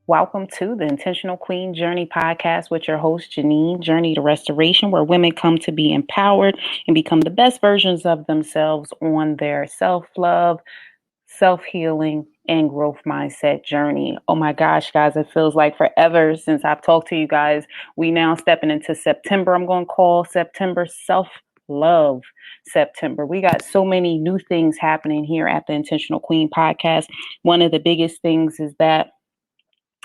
Welcome to the Intentional Queen Journey podcast with your host, Janine, Journey to Restoration, where women come to be empowered and become the best versions of themselves on their self-love, self-healing, and growth mindset journey. Oh my gosh, guys, it feels like forever since I've talked to you guys. We now stepping into September. I'm going to call September Self-Love September. We got so many new things happening here at the Intentional Queen podcast. One of the biggest things is that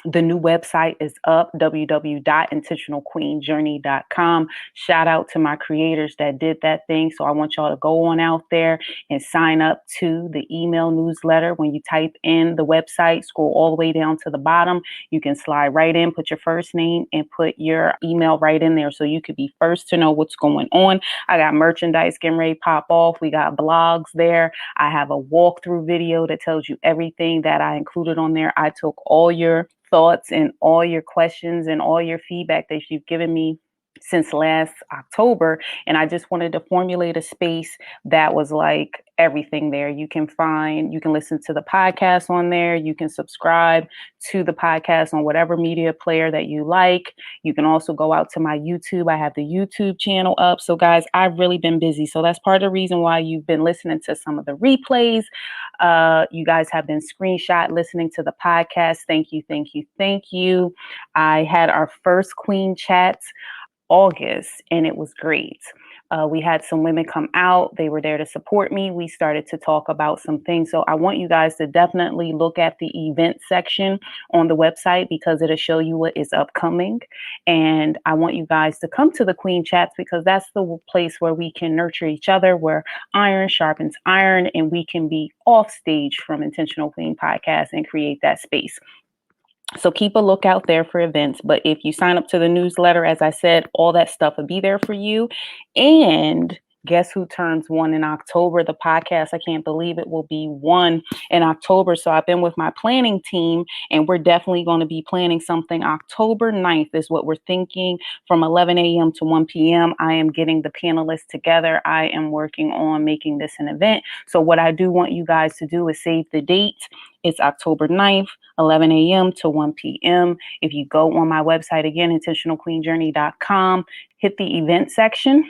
the new website is up, www.intentionalqueenjourney.com. Shout out to my creators that did that thing. So I want y'all to go on out there and sign up to the email newsletter. When you type in the website, scroll all the way down to the bottom, you can slide right in, put your first name and put your email right in there so you could be first to know what's going on. I got merchandise getting ready to pop off. We got blogs there. I have a walkthrough video that tells you everything that I included on there. I took all your thoughts and all your questions and all your feedback that you've given me since last October. And I just wanted to formulate a space that was like everything there. You can listen to the podcast on there. You can subscribe to the podcast on whatever media player that you like. You can also go out to my YouTube. I have the YouTube channel up. So guys, I've really been busy. So that's part of the reason why you've been listening to some of the replays. You guys have been screenshot listening to the podcast. Thank you, thank you, thank you. I had our first Queen Chats August, and it was great. We had some women come out. They were there to support me. We started to talk about some things. So I want you guys to definitely look at the event section on the website because it'll show you what is upcoming. And I want you guys to come to the Queen Chats because that's the place where we can nurture each other, where iron sharpens iron, and we can be off stage from Intentional Queen Podcast and create that space. So keep a lookout there for events. But if you sign up to the newsletter, as I said, all that stuff will be there for you. And guess who turns 1 in October? The podcast, I can't believe it, will be 1 in October. So I've been with my planning team, and we're definitely going to be planning something. October 9th is what we're thinking, from 11 a.m. to 1 p.m. I am getting the panelists together. I am working on making this an event. So what I do want you guys to do is save the date. It's October 9th, 11 a.m. to 1 p.m. If you go on my website again, intentionalqueenjourney.com, hit the event section.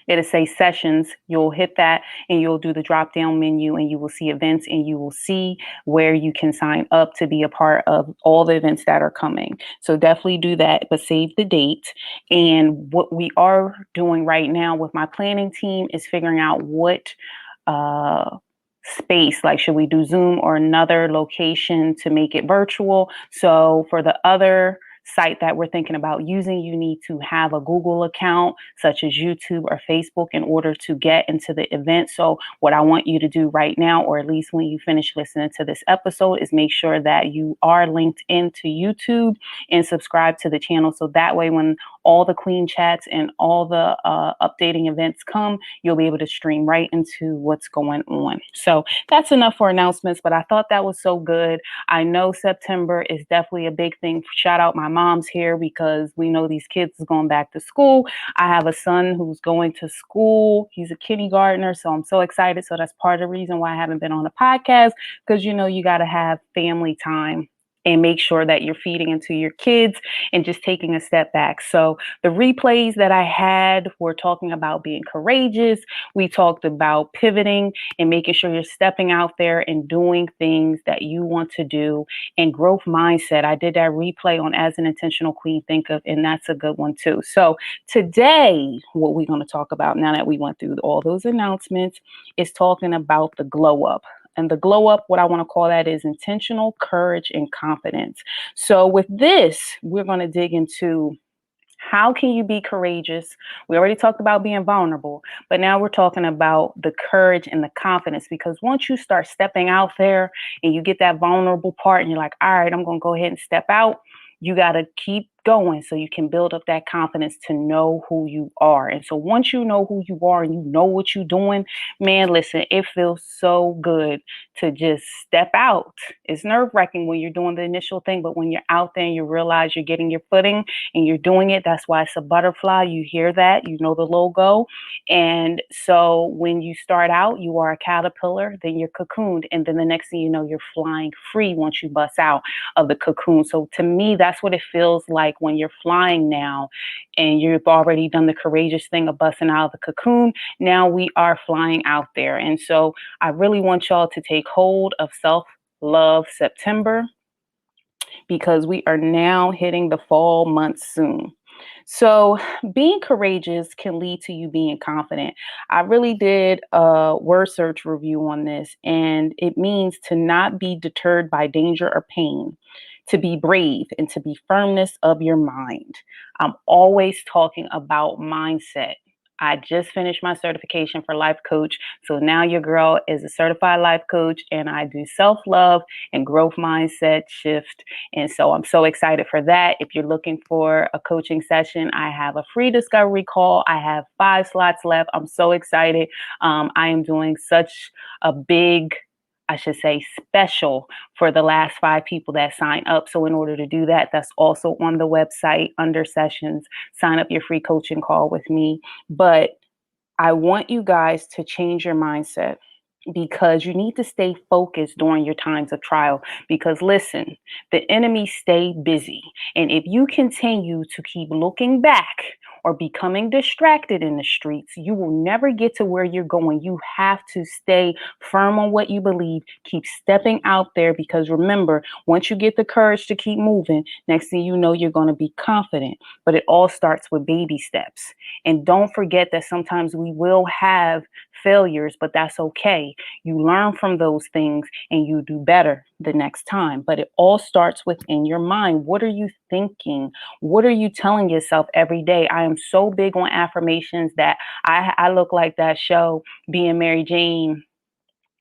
It'll say sessions. You'll hit that and you'll do the drop down menu and you will see events and you will see where you can sign up to be a part of all the events that are coming. So definitely do that, but save the date. And what we are doing right now with my planning team is figuring out what space, like should we do Zoom or another location to make it virtual. So for the other site that we're thinking about using, you need to have a Google account such as YouTube or Facebook in order to get into the event. So what I want you to do right now, or at least when you finish listening to this episode, is make sure that you are linked into YouTube and subscribe to the channel. So that way, when all the Queen Chats and all the updating events come, you'll be able to stream right into what's going on. So that's enough for announcements, but I thought that was so good. I know September is definitely a big thing. Shout out my mom's here because we know these kids is going back to school. I have a son who's going to school. He's a kindergartner, so I'm so excited. So that's part of the reason why I haven't been on the podcast, because you got to have family time and make sure that you're feeding into your kids and just taking a step back. So the replays that I had were talking about being courageous. We talked about pivoting and making sure you're stepping out there and doing things that you want to do, and growth mindset. I did that replay on As an Intentional Queen Think Of, and that's a good one too. So today, what we're going to talk about, now that we went through all those announcements, is talking about the glow up. And the glow up, what I want to call that is intentional courage and confidence. So with this, we're going to dig into how can you be courageous? We already talked about being vulnerable, but now we're talking about the courage and the confidence, because once you start stepping out there and you get that vulnerable part and you're like, all right, I'm going to go ahead and step out, you got to keep going so you can build up that confidence to know who you are. And so once you know who you are and you know what you're doing, man, listen, it feels so good to just step out. It's nerve-wracking when you're doing the initial thing, but when you're out there and you realize you're getting your footing and you're doing it, that's why it's a butterfly. You hear that, you know the logo. And so when you start out, you are a caterpillar, then you're cocooned, and then the next thing you know, you're flying free once you bust out of the cocoon. So to me, that's what it feels like when you're flying now and you've already done the courageous thing of busting out of the cocoon. Now we are flying out there. And so I really want y'all to take hold of Self-Love September, because we are now hitting the fall months soon. So being courageous can lead to you being confident. I really did a word search review on this, and it means to not be deterred by danger or pain, to be brave, and to be firmness of your mind. I'm always talking about mindset. I just finished my certification for life coach. So now your girl is a certified life coach, and I do self-love and growth mindset shift. And so I'm so excited for that. If you're looking for a coaching session, I have a free discovery call. I have 5 slots left. I'm so excited. I am doing such a big, I should say, special for the last 5 people that sign up. So in order to do that, that's also on the website under sessions. Sign up your free coaching call with me. But I want you guys to change your mindset, because you need to stay focused during your times of trial. Because listen, the enemy stay busy. And if you continue to keep looking back or becoming distracted in the streets, you will never get to where you're going. You have to stay firm on what you believe. Keep stepping out there, because remember, once you get the courage to keep moving, next thing you know, you're going to be confident. But it all starts with baby steps. And don't forget that sometimes we will have failures, but that's okay. You learn from those things and you do better the next time. But it all starts within your mind. What are you thinking? What are you telling yourself every day? I am so big on affirmations that I look like that show, Being Mary Jane,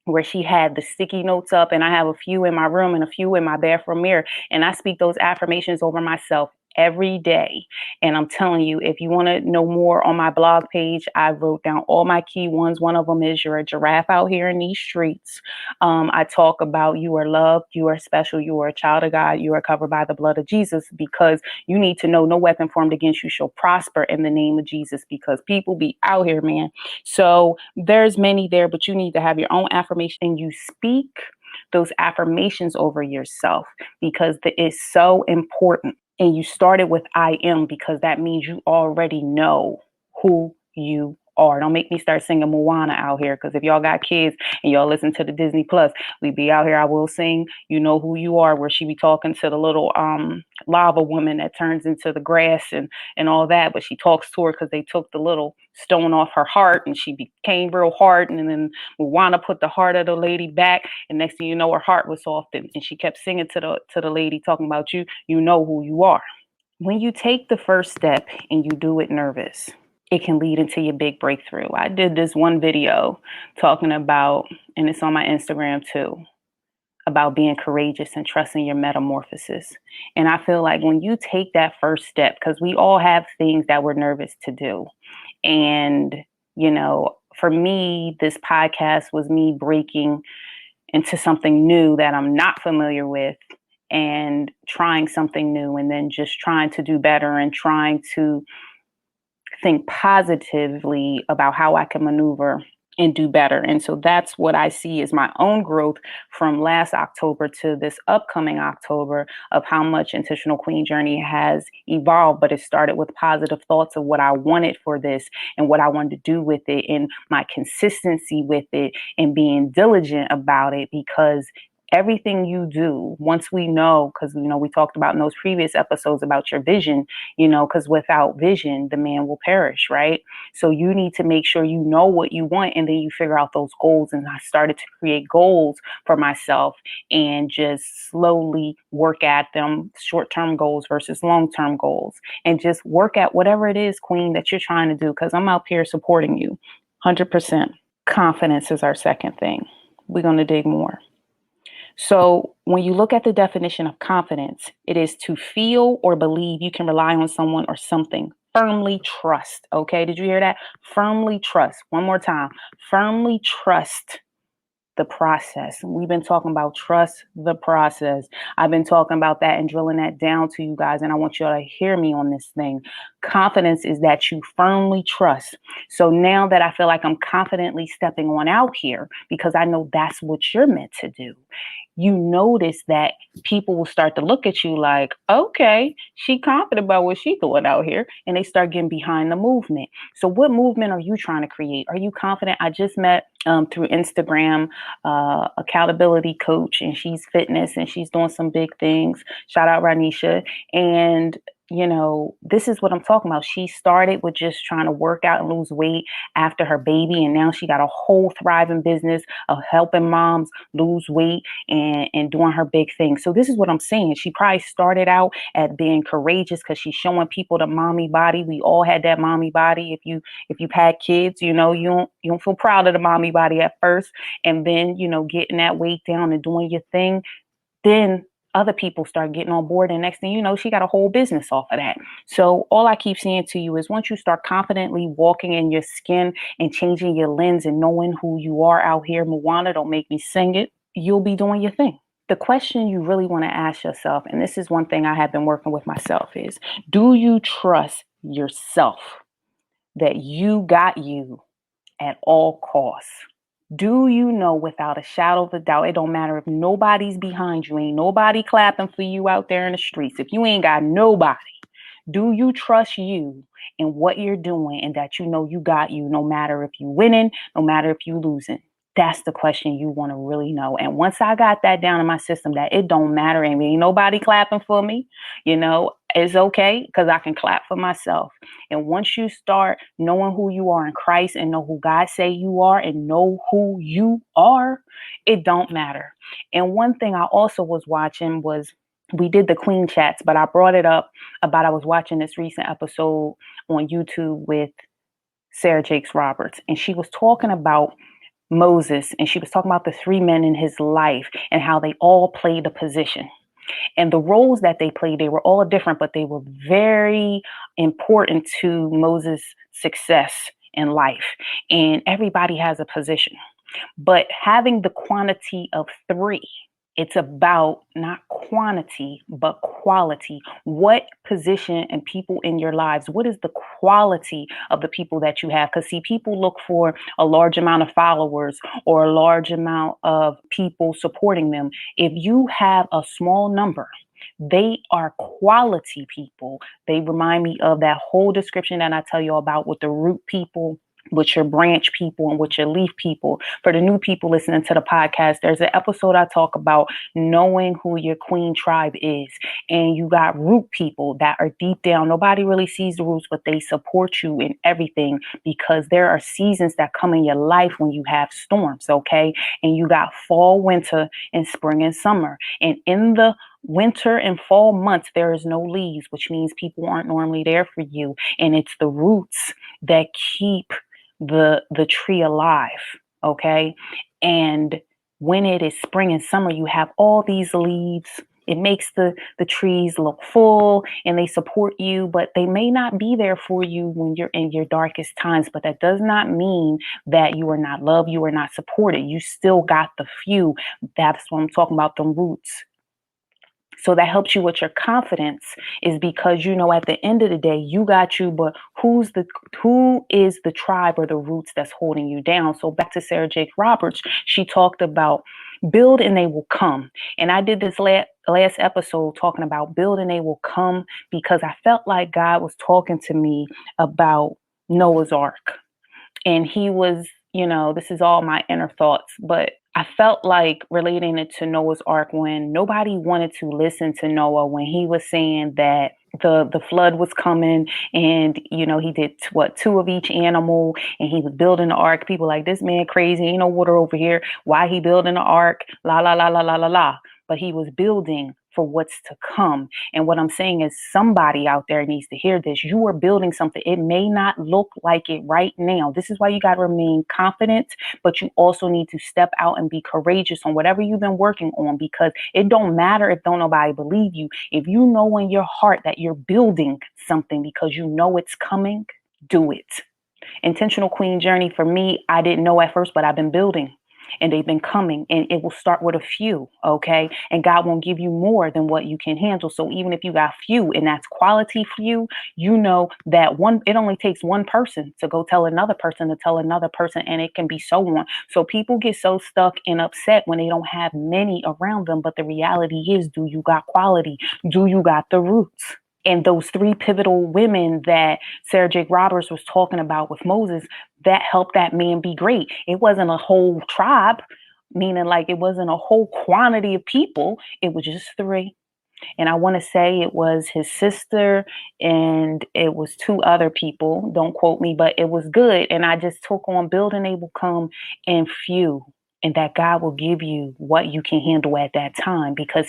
where she had the sticky notes up, and I have a few in my room and a few in my bathroom mirror. And I speak those affirmations over myself every day. And I'm telling you, if you want to know more, on my blog page, I wrote down all my key ones. One of them is you're a giraffe out here in these streets. I talk about you are loved, you are special, you are a child of God, you are covered by the blood of Jesus, because you need to know no weapon formed against you shall prosper in the name of Jesus, because people be out here, man. So there's many there, but you need to have your own affirmation, and you speak those affirmations over yourself, because it's so important. And you started with I am, because that means you already know who you are. Don't make me start singing Moana out here, because if y'all got kids and y'all listen to the Disney Plus, we be out here. I will sing You Know Who You Are, where she be talking to the little lava woman that turns into the grass and all that. But she talks to her because they took the little stone off her heart and she became real hard. And then Moana put the heart of the lady back. And next thing you know, her heart was soft. And she kept singing to the lady, talking about you know who you are. When you take the first step and you do it nervous, it can lead into your big breakthrough. I did this one video talking about, and it's on my Instagram too, about being courageous and trusting your metamorphosis. And I feel like when you take that first step, because we all have things that we're nervous to do. And, you know, for me, this podcast was me breaking into something new that I'm not familiar with, and trying something new, and then just trying to do better and trying to think positively about how I can maneuver and do better. And so that's what I see as my own growth from last October to this upcoming October, of how much Intentional Queen Journey has evolved. But it started with positive thoughts of what I wanted for this and what I wanted to do with it, and my consistency with it, and being diligent about it. Because everything you do, once we know, because we talked about in those previous episodes about your vision, because without vision, the man will perish, right? So you need to make sure you know what you want, and then you figure out those goals. And I started to create goals for myself and just slowly work at them, short-term goals versus long-term goals, and just work at whatever it is, Queen, that you're trying to do, because I'm out here supporting you 100%. Confidence is our second thing. We're going to dig more. So when you look at the definition of confidence, it is to feel or believe you can rely on someone or something. Firmly trust. Okay. Did you hear that? Firmly trust. One more time. Firmly trust the process. We've been talking about trust the process. I've been talking about that and drilling that down to you guys. And I want you all to hear me on this thing. Confidence is that you firmly trust. So now that I feel like I'm confidently stepping on out here because I know that's what you're meant to do, you notice that people will start to look at you like, okay, she confident about what she's doing out here. And they start getting behind the movement. So what movement are you trying to create? Are you confident? I just met through Instagram accountability coach, and she's fitness and she's doing some big things. Shout out Ranisha. And this is what I'm talking about. She started with just trying to work out and lose weight after her baby. And now she got a whole thriving business of helping moms lose weight and doing her big thing. So this is what I'm saying. She probably started out at being courageous because she's showing people the mommy body. We all had that mommy body. If you've had kids, you don't feel proud of the mommy body at first. And then, getting that weight down and doing your thing. Then other people start getting on board, and next thing you know, she got a whole business off of that. So all I keep saying to you is once you start confidently walking in your skin and changing your lens and knowing who you are out here, Moana, don't make me sing it, you'll be doing your thing. The question you really want to ask yourself, and this is one thing I have been working with myself, is do you trust yourself that you got you at all costs? Do you know without a shadow of a doubt, it don't matter if nobody's behind you, ain't nobody clapping for you out there in the streets, if you ain't got nobody, do you trust you and what you're doing and that you got you no matter if you winning, no matter if you losing? That's the question you want to really know. And once I got that down in my system, that it don't matter, and ain't nobody clapping for me, it's okay because I can clap for myself. And once you start knowing who you are in Christ and know who God say you are and know who you are, it don't matter. And one thing I also was watching was we did the Queen chats, but I brought it up about I was watching this recent episode on YouTube with Sarah Jakes Roberts, and she was talking about Moses, and she was talking about the three men in his life and how they all played a position. And the roles that they played, they were all different, but they were very important to Moses' success in life. And everybody has a position. But having the quantity of three, it's about not quantity, but quality. What position and people in your lives, what is the quality of the people that you have? Because see, people look for a large amount of followers or a large amount of people supporting them. If you have a small number, they are quality people. They remind me of that whole description that I tell you about with the root people, with your branch people, and with your leaf people. For the new people listening to the podcast, there's an episode I talk about knowing who your queen tribe is. And you got root people that are deep down. Nobody really sees the roots, but they support you in everything because there are seasons that come in your life when you have storms, okay? And you got fall, winter, and spring and summer. And in the winter and fall months, there is no leaves, which means people aren't normally there for you. And it's the roots that keep the tree alive, okay? And when it is spring and summer, you have all these leaves. It makes the trees look full and they support you, but they may not be there for you when you're in your darkest times. But that does not mean that you are not loved, you are not supported. You still got the few. That's what I'm talking about, the roots. So that helps you with your confidence, is because at the end of the day, you got you, but who is the tribe or the roots that's holding you down? So back to Sarah Jakes Roberts, she talked about build and they will come. And I did this last episode talking about build and they will come because I felt like God was talking to me about Noah's Ark. And he was, this is all my inner thoughts, but I felt like relating it to Noah's Ark when nobody wanted to listen to Noah when he was saying that the flood was coming, and he did two of each animal, and he was building the ark. People like, this man crazy, ain't no water over here, why he building the ark, la la la la la la la. But he was building for what's to come. And what I'm saying is somebody out there needs to hear this. You are building something. It may not look like it right now. This is why you got to remain confident, but you also need to step out and be courageous on whatever you've been working on, because it don't matter if don't nobody believe you. If you know in your heart that you're building something because you know it's coming, do it. Intentional Queen journey for me, I didn't know at first, but I've been building and they've been coming, and it will start with a few. Okay. And God won't give you more than what you can handle. So even if you got few and that's quality few, you know that it only takes one person to go tell another person to tell another person, and it can be so on. So people get so stuck and upset when they don't have many around them. But the reality is, do you got quality? Do you got the roots? And those three pivotal women that Sarah Jake Roberts was talking about with Moses, that helped that man be great. It wasn't a whole tribe, meaning like it wasn't a whole quantity of people. It was just three. And I want to say it was his sister and it was two other people. Don't quote me, but it was good. And I just took on building able come in few. And that God will give you what you can handle at that time, because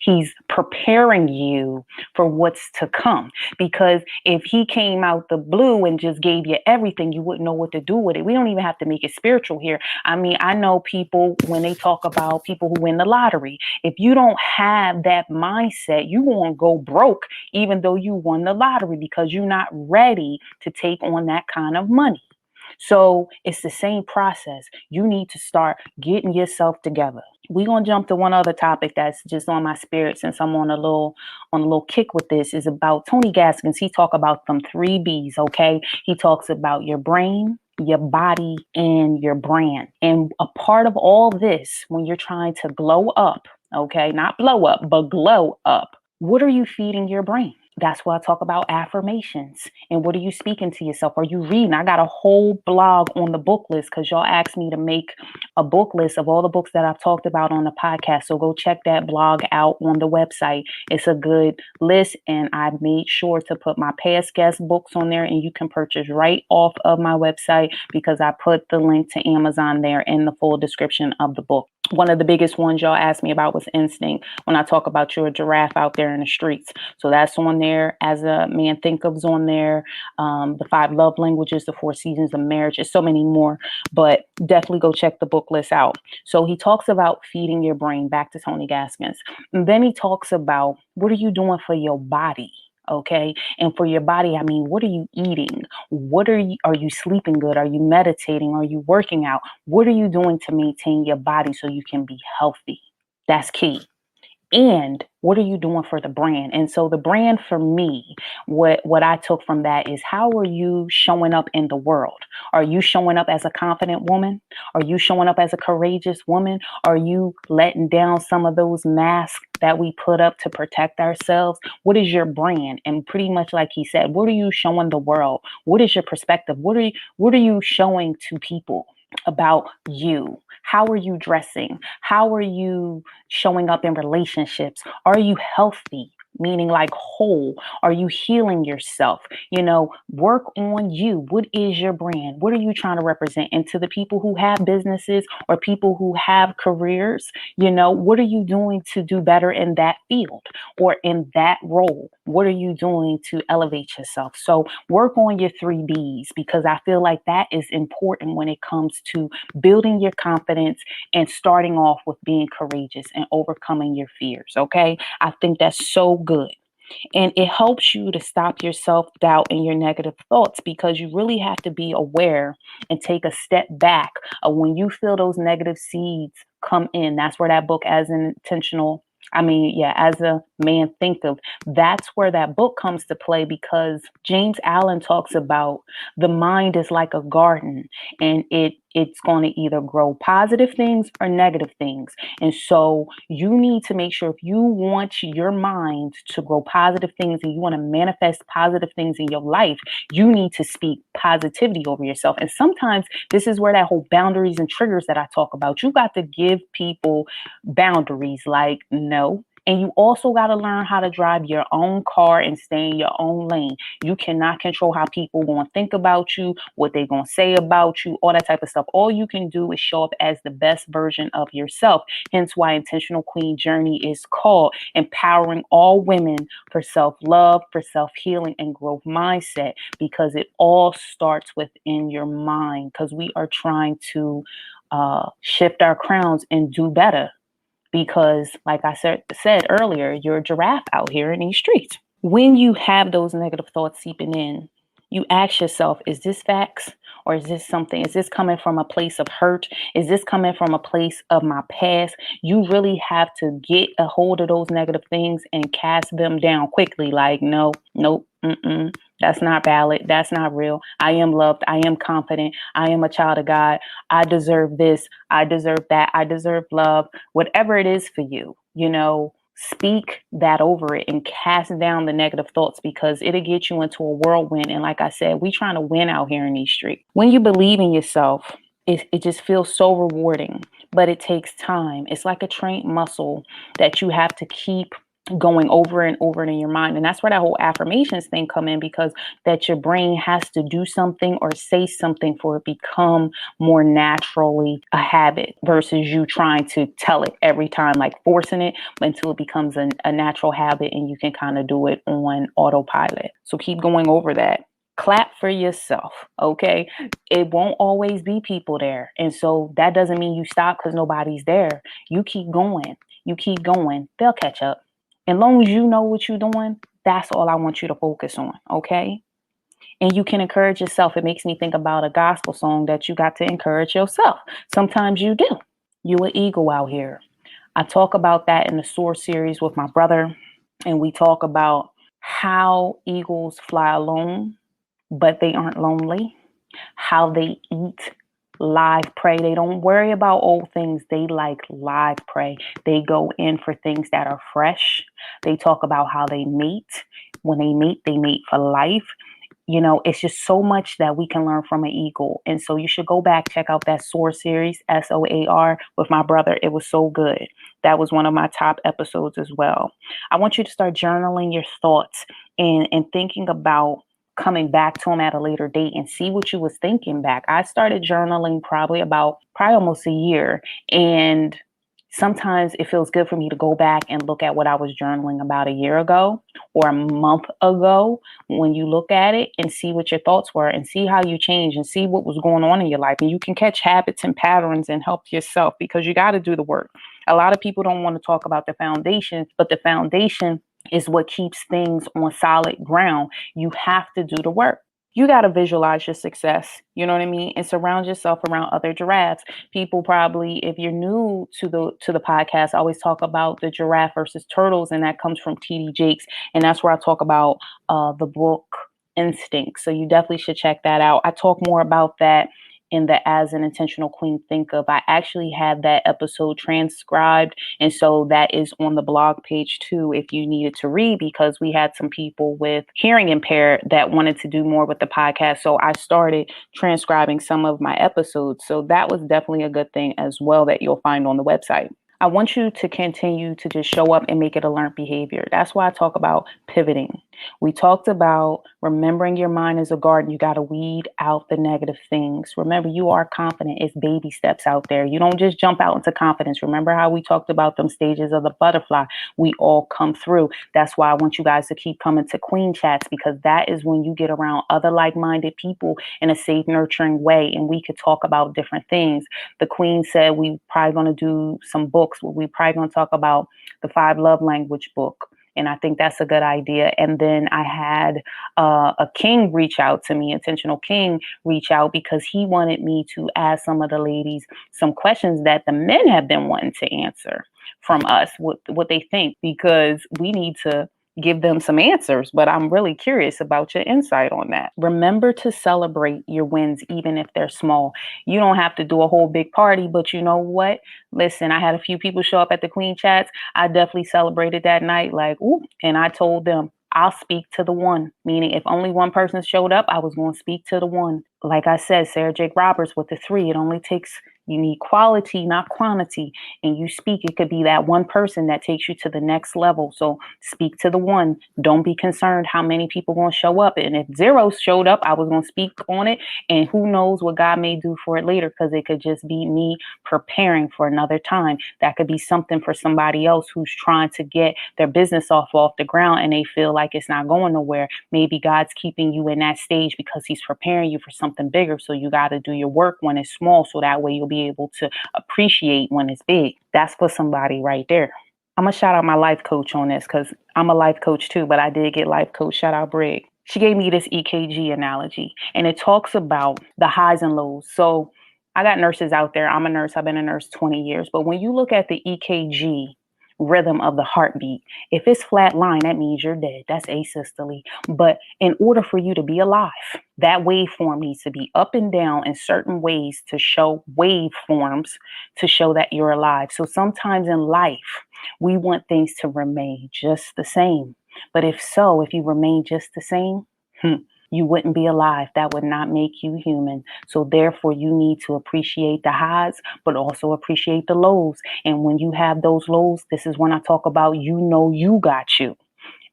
he's preparing you for what's to come. Because if he came out the blue and just gave you everything, you wouldn't know what to do with it. We don't even have to make it spiritual here. I mean, I know people, when they talk about people who win the lottery, if you don't have that mindset, you won't go broke even though you won the lottery, because you're not ready to take on that kind of money. So it's the same process. You need to start getting yourself together. We're gonna jump to one other topic that's just on my spirit, since I'm on a little kick with this, is about Tony Gaskins. He talk about them 3 B's, okay? He talks about your brain, your body, and your brand. And a part of all this, when you're trying to glow up, okay, not blow up, but glow up, what are you feeding your brain? That's why I talk about affirmations. And what are you speaking to yourself? Are you reading? I got a whole blog on the book list, because y'all asked me to make a book list of all the books that I've talked about on the podcast. So go check that blog out on the website. It's a good list. And I made sure to put my past guest books on there, and you can purchase right off of my website, because I put the link to Amazon there in the full description of the book. One of the biggest ones y'all asked me about was instinct, when I talk about you're a giraffe out there in the streets. So that's on there. As a Man Think Of's on there. The 5 love languages, the 4 seasons of marriage. There's so many more, but definitely go check the book list out. So he talks about feeding your brain, back to Tony Gaskins. And then he talks about, what are you doing for your body? Okay. And for your body, I mean, what are you eating? Are you sleeping good? Are you meditating? Are you working out? What are you doing to maintain your body so you can be healthy? That's key. And what are you doing for the brand? And so the brand for me, what I took from that is, how are you showing up in the world? Are you showing up as a confident woman? Are you showing up as a courageous woman? Are you letting down some of those masks that we put up to protect ourselves? What is your brand? And pretty much like he said, what are you showing the world? What is your perspective? What are you showing to people about you? How are you dressing? How are you showing up in relationships? Are you healthy? Meaning like whole? Are you healing yourself? Work on you. What is your brand? What are you trying to represent? And to the people who have businesses or people who have careers, what are you doing to do better in that field or in that role? What are you doing to elevate yourself? So work on your 3 B's, because I feel like that is important when it comes to building your confidence and starting off with being courageous and overcoming your fears. Okay. I think that's so good. And it helps you to stop your self-doubt and your negative thoughts, because you really have to be aware and take a step back of when you feel those negative seeds come in. That's where that book, as a Man Think Of, that's where that book comes to play, because James Allen talks about the mind is like a garden, and it's going to either grow positive things or negative things. And so you need to make sure, if you want your mind to grow positive things and you want to manifest positive things in your life, you need to speak positivity over yourself. And sometimes this is where that whole boundaries and triggers that I talk about, you got to give people boundaries, like, no, And you also got to learn how to drive your own car and stay in your own lane. You cannot control how people going to think about you, what they're going to say about you, all that type of stuff. All you can do is show up as the best version of yourself. Hence why Intentional Queen Journey is called Empowering All Women for Self-Love, for Self-Healing, and Growth Mindset, because it all starts within your mind, because we are trying to shift our crowns and do better. Because, like I said earlier, you're a giraffe out here in these streets. When you have those negative thoughts seeping in, you ask yourself, is this facts? Or is this something? Is this coming from a place of hurt? Is this coming from a place of my past? You really have to get a hold of those negative things and cast them down quickly. Like, no, nope, that's not valid. That's not real. I am loved. I am confident. I am a child of God. I deserve this. I deserve that. I deserve love. Whatever it is for you, speak that over it and cast down the negative thoughts, because it'll get you into a whirlwind. And like I said, we trying to win out here in these streets. When you believe in yourself, it just feels so rewarding, but it takes time. It's like a trained muscle that you have to keep going over and over in your mind. And that's where that whole affirmations thing come in, because that your brain has to do something or say something for it become more naturally a habit, versus you trying to tell it every time, like forcing it until it becomes a natural habit and you can kind of do it on autopilot. So keep going over that. Clap for yourself, okay? It won't always be people there. And so that doesn't mean you stop because nobody's there. You keep going. You keep going. They'll catch up. As long as you know what you're doing, that's all I want you to focus on, okay? And you can encourage yourself. It makes me think about a gospel song that you got to encourage yourself. Sometimes you do. You an eagle out here. I talk about that in the Soar series with my brother, and we talk about how eagles fly alone, but they aren't lonely, how they eat live prey. They don't worry about old things. They like live prey. They go in for things that are fresh. They talk about how they mate. When they mate for life. It's just so much that we can learn from an eagle. And so you should go back, check out that Soar series, SOAR, with my brother. It was so good. That was one of my top episodes as well. I want you to start journaling your thoughts and thinking about coming back to them at a later date and see what you was thinking back. I started journaling probably almost a year. And sometimes it feels good for me to go back and look at what I was journaling about a year ago or a month ago, when you look at it and see what your thoughts were and see how you changed and see what was going on in your life. And you can catch habits and patterns and help yourself, because you got to do the work. A lot of people don't want to talk about the foundation, but the foundation is what keeps things on solid ground. You have to do the work. You got to visualize your success. You know what I mean? And surround yourself around other giraffes. People probably, if you're new to the podcast, I always talk about the giraffe versus turtles, and that comes from T.D. Jakes. And that's where I talk about the book Instinct. So you definitely should check that out. I talk more about that in the As an Intentional Queen Think Of. I actually had that episode transcribed, and so that is on the blog page too if you needed to read, because we had some people with hearing impaired that wanted to do more with the podcast. So I started transcribing some of my episodes. So that was definitely a good thing as well that you'll find on the website. I want you to continue to just show up and make it a learned behavior. That's why I talk about pivoting. We talked about remembering your mind is a garden. You got to weed out the negative things. Remember, you are confident. It's baby steps out there. You don't just jump out into confidence. Remember how we talked about them stages of the butterfly? We all come through. That's why I want you guys to keep coming to Queen Chats, because that is when you get around other like-minded people in a safe, nurturing way, and we could talk about different things. The Queen said we probably going to do some books. We probably going to talk about the 5 love language book. And I think that's a good idea. And then I had a king reach out to me, Intentional King reach out, because he wanted me to ask some of the ladies some questions that the men have been wanting to answer from us, what they think, because we need to give them some answers. But I'm really curious about your insight on that. Remember to celebrate your wins, even if they're small. You don't have to do a whole big party, but you know what? Listen, I had a few people show up at the Queen Chats. I definitely celebrated that night, like, ooh, and I told them, I'll speak to the one, meaning if only one person showed up, I was going to speak to the one. Like I said, Sarah Jake Roberts with the 3, it only takes You need quality, not quantity. And you speak, it could be that one person that takes you to the next level. So speak to the one. Don't be concerned how many people going to show up. And if zero showed up, I was going to speak on it. And who knows what God may do for it later, because it could just be me preparing for another time. That could be something for somebody else who's trying to get their business off the ground and they feel like it's not going nowhere. Maybe God's keeping you in that stage because he's preparing you for something bigger. So you got to do your work when it's small, so that way you'll be able to appreciate when it's big. That's for somebody right there. I'm going to shout out my life coach on this because I'm a life coach too, but I did get life coach. Shout out Brig. She gave me this EKG analogy, and it talks about the highs and lows. So I got nurses out there. I'm a nurse. I've been a nurse 20 years. But when you look at the EKG rhythm of the heartbeat, if it's flat line, that means you're dead. That's asystole. But in order for you to be alive, that waveform needs to be up and down in certain ways to show waveforms to show that you're alive. So sometimes in life, we want things to remain just the same. But if you remain just the same, you wouldn't be alive. That would not make you human. So therefore, you need to appreciate the highs, but also appreciate the lows. And when you have those lows, this is when I talk about, you got you.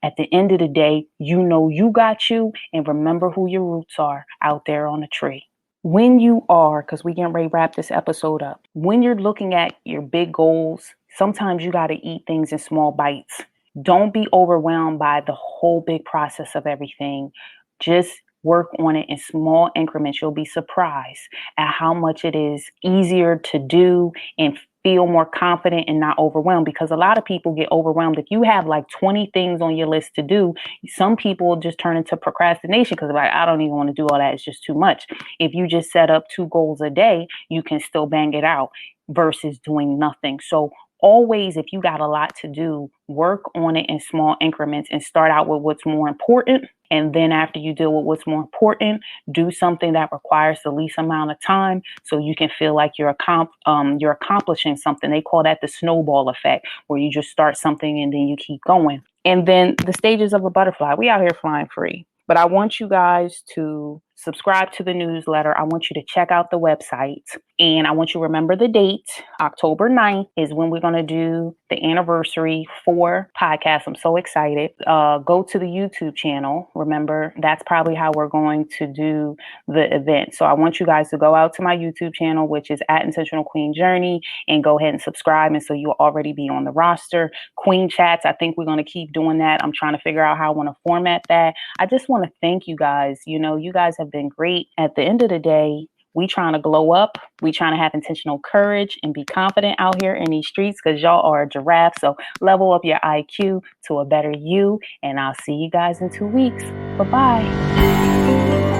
At the end of the day, you got you. And remember who your roots are out there on the tree. When you are, because we getting ready to wrap this episode up, when you're looking at your big goals, sometimes you got to eat things in small bites. Don't be overwhelmed by the whole big process of everything. Just work on it in small increments. You'll be surprised at how much it is easier to do and feel more confident and not overwhelmed, because a lot of people get overwhelmed. If you have like 20 things on your list to do, some people will just turn into procrastination because like, I don't even want to do all that. It's just too much. If you just set up 2 goals a day, you can still bang it out versus doing nothing. So always, if you got a lot to do, work on it in small increments and start out with what's more important. And then after you deal with what's more important, do something that requires the least amount of time so you can feel like you're accomplishing something. They call that the snowball effect, where you just start something and then you keep going. And then the stages of a butterfly. We out here flying free. But I want you guys to subscribe to the newsletter. I want you to check out the website. And I want you to remember the date. October 9th is when we're going to do the anniversary for podcasts. I'm so excited. Go to the YouTube channel. Remember, that's probably how we're going to do the event. So I want you guys to go out to my YouTube channel, which is at Intentional Queen Journey, and go ahead and subscribe. And so you'll already be on the roster. Queen Chats, I think we're going to keep doing that. I'm trying to figure out how I want to format that. I just want to thank you guys. You guys have been great. At the end of the day, we trying to glow up. We trying to have intentional courage and be confident out here in these streets, because y'all are a giraffe. So level up your IQ to a better you. And I'll see you guys in 2 weeks. Bye-bye.